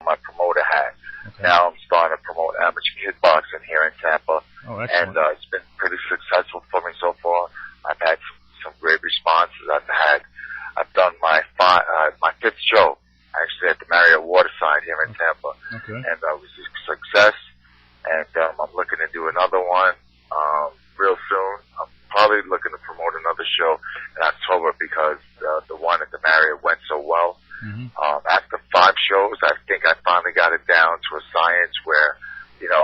my promoter hat. Okay. Now I'm starting to promote amateur kickboxing here in Tampa. Oh, excellent. And it's been pretty successful for me so far. I've had some great responses. I've done my fifth show actually at the Marriott Waterside here in Tampa. Okay. And it was a success. And I'm looking to do another one real soon. I'm probably looking to promote another show in October because the one at the Marriott went so well. Mm-hmm. After 5 shows, I think I finally got it down to a science where,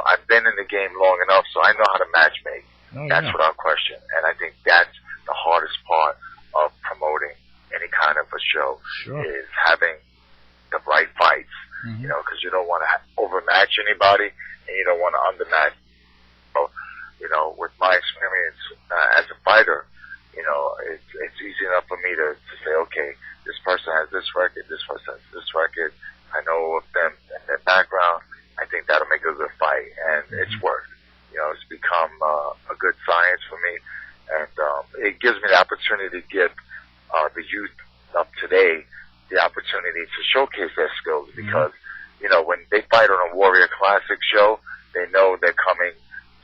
I've been in the game long enough, so I know how to matchmake. That's without question. And I think that's the hardest part of promoting any kind of a show is having the right fights. Mm-hmm. Because you don't want to overmatch anybody and you don't want to undermatch. So, with my experience as a fighter, it's easy enough for me to say, okay, this person has this record, this person has this record. I know of them and their background. I think that'll make a good fight, and it's worked. It's become a good science for me, and it gives me the opportunity to give the youth of today the opportunity to showcase their skills because, when they fight on a Warrior Classic show, they know they're coming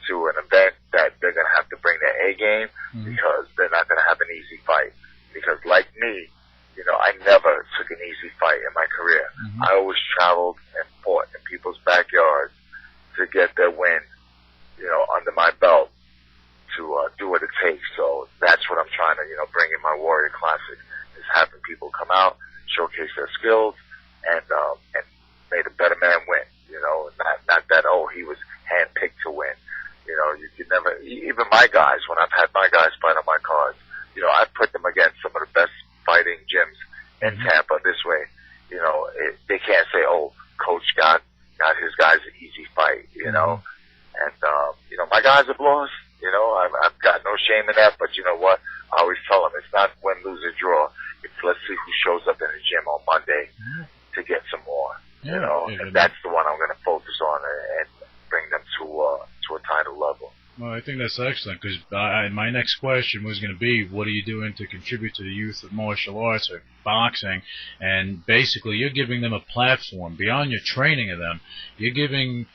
to an event that they're going to have to bring their A game because they're not going to have an easy fight. Because like me, I never took an easy fight in my career. I always traveled and fought in people's backyards to get their win, under my belt to do what it takes. So that's what I'm trying to, bring in my Warrior Classic is having people come out, showcase their skills, and made a better man win. Not that he was handpicked to win. You could never. Even my guys, when I've had my guys fight on my cards, I put them against some of the best fighting gyms in Tampa. This way, they can't say, coach got his guys an easy fight. And my guys have lost. I've got no shame in that. But you know what? I always tell them it's not win, lose, or draw. It's let's see who shows up in the gym on Monday to get some more. And that's the one I'm going to focus on and bring them to a title level. Well, I think that's excellent because my next question was going to be, what are you doing to contribute to the youth of martial arts or boxing? And basically, you're giving them a platform beyond your training of them. You're giving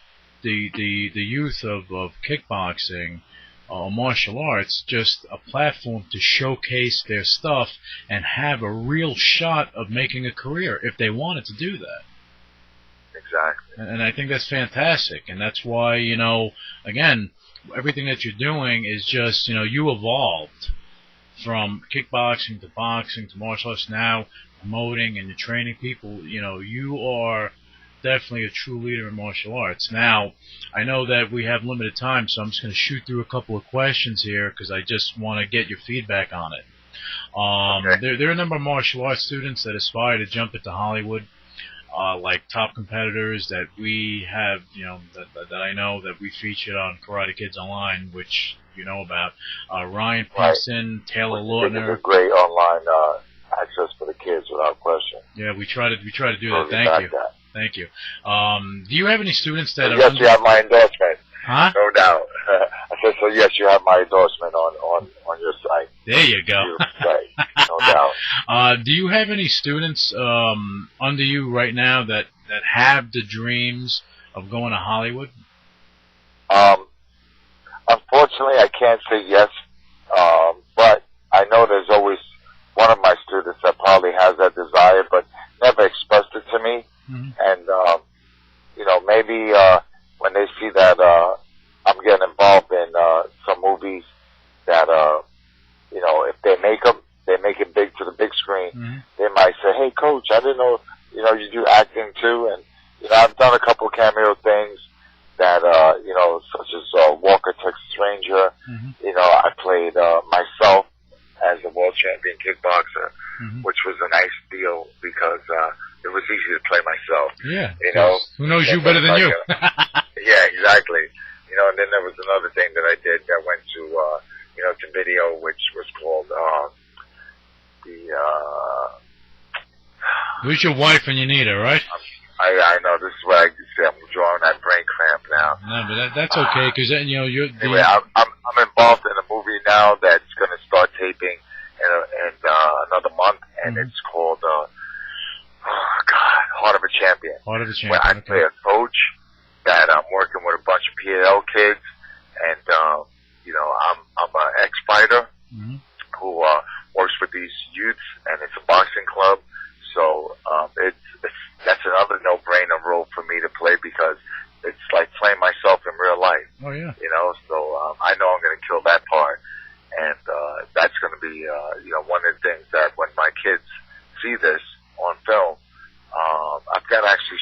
the youth of kickboxing or martial arts just a platform to showcase their stuff and have a real shot of making a career if they wanted to do that. Exactly. And I think that's fantastic. And that's why, again, everything that you're doing is just, you evolved from kickboxing to boxing to martial arts, now promoting and you're training people. You are definitely a true leader in martial arts. Now, I know that we have limited time, so I'm just going to shoot through a couple of questions here because I just want to get your feedback on it. There are a number of martial arts students that aspire to jump into Hollywood. Like top competitors that we have, that I know that we featured on Karate Kids Online, which you know about. Ryan Pinson, Taylor Lautner. It's a great online access for the kids, without question. Yeah, we try to do that. Thank you. Do you have any students that are? Yes, you have my endorsement. Huh? No doubt. I said, so yes, you have my endorsement on your site. There you go. No doubt. Do you have any students under you right now that have the dreams of going to Hollywood? Unfortunately, I can't say yes, but I know there's always one of my students that probably has that desire, but never expressed it to me. And maybe when they see that I'm getting involved in some movies that if they make it big to the big screen, they might say, hey, coach, I didn't know, you do acting too. And, I've done a couple cameo things that, such as Walker, Texas Ranger. I played myself as a world champion kickboxer, which was a nice deal because it was easy to play myself. Yeah. Who knows you better than you? Yeah, exactly. And then there was another thing that I did that went to video, which was called Who's your wife when you need her, right? I know, this is what I can say. I'm drawing that brain cramp now. No, but that's okay, because you're... Anyway, I'm involved in a movie now that's going to start taping in another month, and it's called, Heart of a champion. Part of the Where I champion. play a coach that I'm working with a bunch of PAL kids, and you know, I'm an ex-fighter who works with these youths, and it's a boxing club. So that's another no-brainer role for me to play, because it's like playing myself in real life. Oh yeah. You know, so I know I'm going to kill that part, and that's going to be you know, one of the things that when my kids see this on film, I've got to actually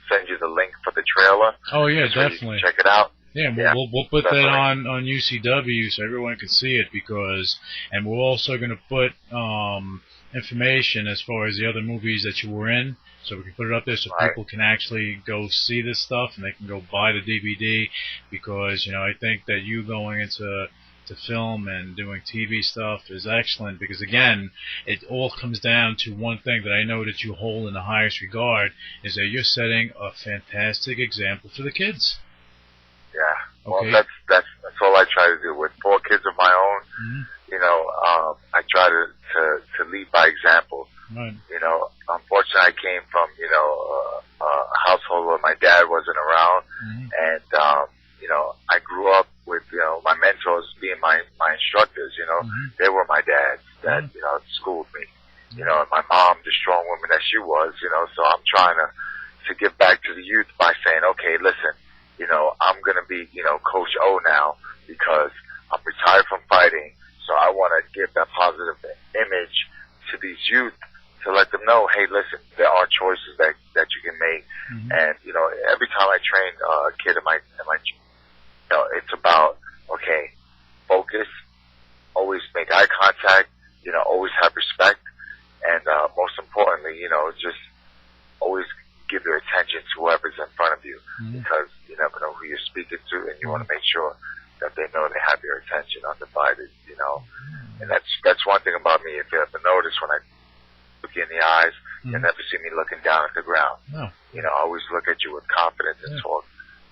send you the link for the trailer. Oh yeah, so definitely. You can check it out. Yeah, we'll put that on UCW so everyone can see it, and we're also going to put information as far as the other movies that you were in, so we can put it up there so people can actually go see this stuff, and they can go buy the DVD, because, you know, I think that you going into film and doing TV stuff is excellent, because again, it all comes down to one thing that I know that you hold in the highest regard, is that you're setting a fantastic example for the kids. Yeah, okay. Well, that's all I try to do. With 4 kids of my own, you know, I try to lead by example. Right. You know, unfortunately, I came from, you know, a household where my dad wasn't around, and you know, I grew up with, you know, my mentors being my instructors. You know, they were my dads that you know, schooled me. You know, and my mom, the strong woman that she was. You know, so I'm trying to give back to the youth by saying, okay, listen, you know, I'm going to be, you know, Coach O now, because I'm retired from fighting. So I want to give that positive image to these youth, to let them know, hey, listen, there are choices that you can make. And, you know, every time I train a kid in my, you know, it's about, okay, focus, always make eye contact, you know, always have respect. And, most importantly, you know, just always give your attention to whoever's in front of you, because you never know who you're speaking to, and you want to make sure that they know they have your attention undivided, you know. And that's one thing about me. If you ever notice, when I look you in the eyes, you'll never see me looking down at the ground. No. You know, I always look at you with confidence and talk,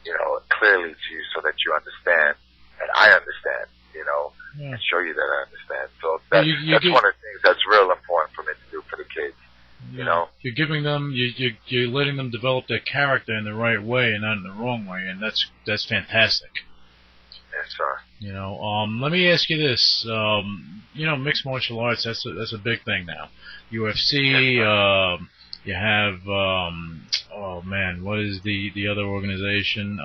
you know, clearly to you, so that you understand, and I understand, you know, and show you that I understand. So that's one of the things that's real important for me to do for the kids. You know, you're giving them, you're letting them develop their character in the right way and not in the wrong way, and that's fantastic. Yes, sir. You know, let me ask you this. You know, mixed martial arts, that's a big thing now. UFC, you have, oh man, what is the other organization?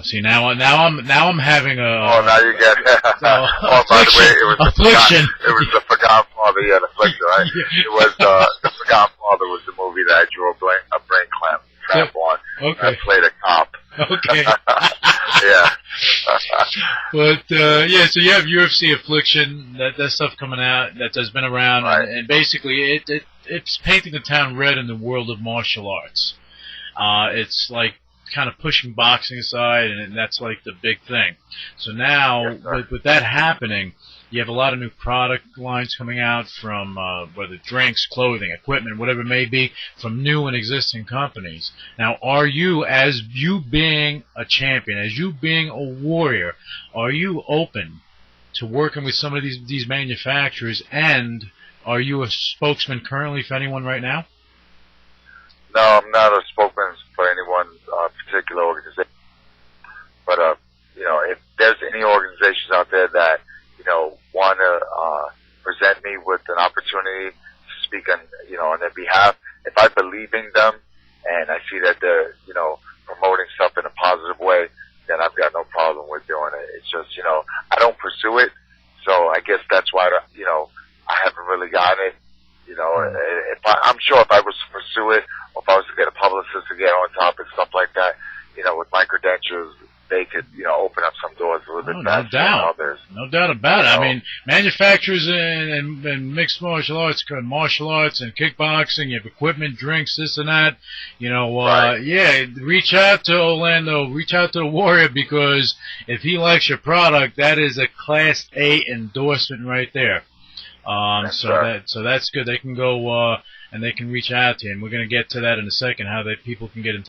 See, now I'm having a. Oh, now you get. Oh, by the way, it was affliction. It was the Forgotten Father. Yeah, the affliction, right? It was the Forgotten Father was the movie that I drew a brain trap on. Okay. I played a cop. Okay. Yeah. But yeah, so you have UFC Affliction, that stuff coming out that's been around, and basically it's painting the town red in the world of martial arts. It's like kind of pushing boxing aside, and that's like the big thing. So now, with that happening, you have a lot of new product lines coming out from whether drinks, clothing, equipment, whatever it may be, from new and existing companies. Now, are you, as you being a champion, as you being a warrior, are you open to working with some of these manufacturers, and are you a spokesman currently for anyone right now? No, I'm not a spokesman for any one particular organization. But, you know, if there's any organizations out there that, you know, want to present me with an opportunity to speak on, you know, on their behalf, if I believe in them and I see that they're, you know, promoting stuff in a positive way, then I've got no problem with doing it. It's just, you know, I don't pursue it. So I guess that's why, you know, I haven't really gotten it. You know, I'm sure if I was to pursue it, or if I was to get a publicist to get on top and stuff like that, you know, with my credentials, they could, you know, open up some doors a little bit faster than others. No doubt about it. I mean, manufacturers and mixed martial arts and kickboxing, you have equipment, drinks, this and that. You know, yeah, reach out to Olando, reach out to the Warrior, because if he likes your product, that is a Class A endorsement right there. So that's good. They can go and they can reach out to you, and we're going to get to that in a second, how people can get in